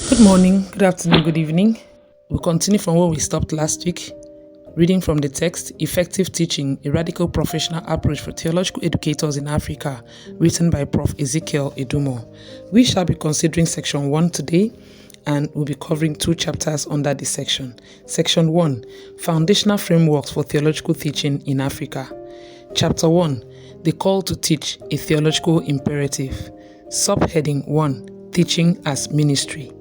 Good morning, good afternoon, good evening. We'll continue from where we stopped last week, reading from the text, Effective Teaching, a Radical Professional Approach for Theological Educators in Africa, written by Prof. Ezekiel Edumo. We shall be considering Section 1 today, and we'll be covering 2 chapters under this section. Section 1, Foundational Frameworks for Theological Teaching in Africa. Chapter 1, The Call to Teach, a Theological Imperative. Subheading 1, Teaching as Ministry.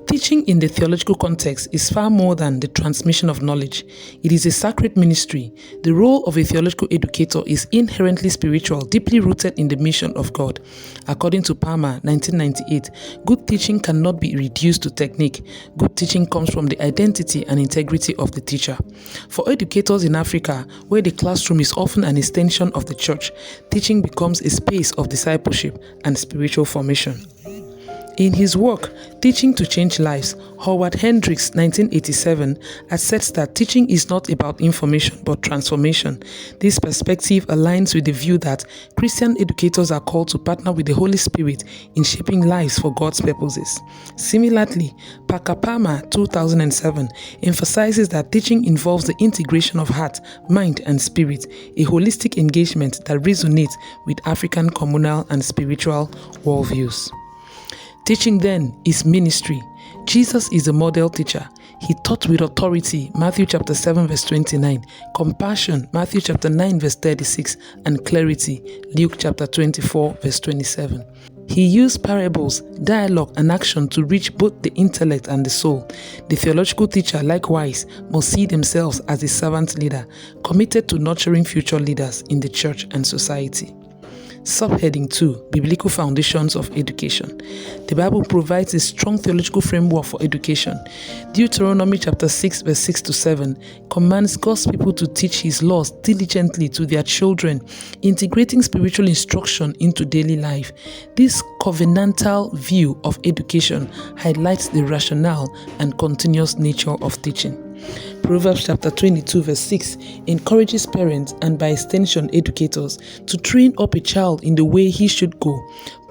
Teaching in the theological context is far more than the transmission of knowledge. It is a sacred ministry. The role of a theological educator is inherently spiritual, deeply rooted in the mission of God. According to Palmer, 1998, good teaching cannot be reduced to technique. Good teaching comes from the identity and integrity of the teacher. For educators in Africa, where the classroom is often an extension of the church, teaching becomes a space of discipleship and spiritual formation. In his work, Teaching to Change Lives, Howard Hendricks, 1987, asserts that teaching is not about information but transformation. This perspective aligns with the view that Christian educators are called to partner with the Holy Spirit in shaping lives for God's purposes. Similarly, Parker Palmer, 2007, emphasizes that teaching involves the integration of heart, mind, and spirit, a holistic engagement that resonates with African communal and spiritual worldviews. Teaching then is ministry. Jesus is the model teacher. He taught with authority, Matthew chapter 7 verse 29, compassion, Matthew chapter 9 verse 36, and clarity, Luke chapter 24 verse 27. He used parables, dialogue, and action to reach both the intellect and the soul. The theological teacher, likewise, must see themselves as a servant leader, committed to nurturing future leaders in the church and society. Subheading 2, Biblical Foundations of Education. The Bible provides a strong theological framework for education. Deuteronomy chapter 6 verse 6 to 7 commands God's people to teach his laws diligently to their children, integrating spiritual instruction into daily life. This covenantal view of education highlights the rationale and continuous nature of teaching. Proverbs chapter 22 verse 6 encourages parents and by extension educators to train up a child in the way he should go.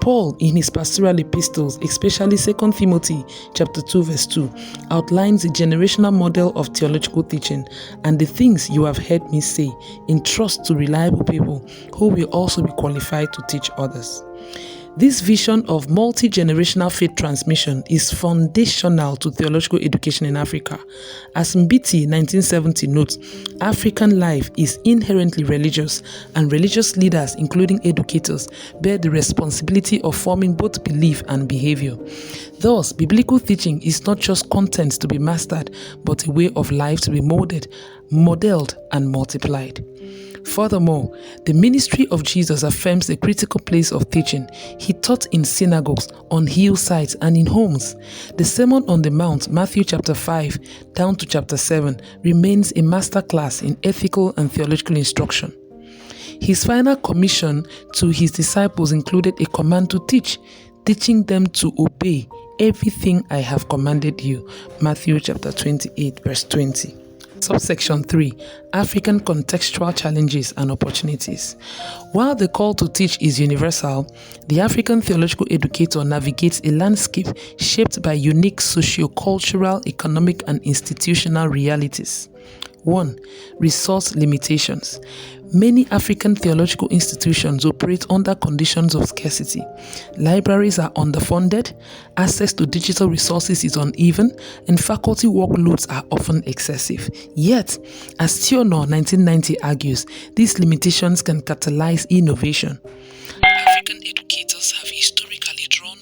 Paul, in his pastoral epistles, especially 2 Timothy chapter 2 verse 2, outlines a generational model of theological teaching, and the things you have heard me say, entrust to reliable people who will also be qualified to teach others. This vision of multi-generational faith transmission is foundational to theological education in Africa. As Mbiti 1970 notes, African life is inherently religious, and religious leaders, including educators, bear the responsibility of forming both belief and behavior. Thus, biblical teaching is not just content to be mastered, but a way of life to be modeled, and multiplied. Furthermore, the ministry of Jesus affirms the critical place of teaching. He taught in synagogues, on hillsides, and in homes. The Sermon on the Mount, Matthew chapter 5 down to chapter 7, remains a masterclass in ethical and theological instruction. His final commission to his disciples included a command to teach, teaching them to obey everything I have commanded you. Matthew chapter 28 verse 20. Subsection 3, African Contextual Challenges and Opportunities. While the call to teach is universal, the African theological educator navigates a landscape shaped by unique socio-cultural, economic, and institutional realities. 1. Resource limitations. Many African theological institutions operate under conditions of scarcity. Libraries are underfunded, access to digital resources is uneven, and faculty workloads are often excessive. Yet, as Tionor 1990 argues, these limitations can catalyze innovation. African educators have historically drawn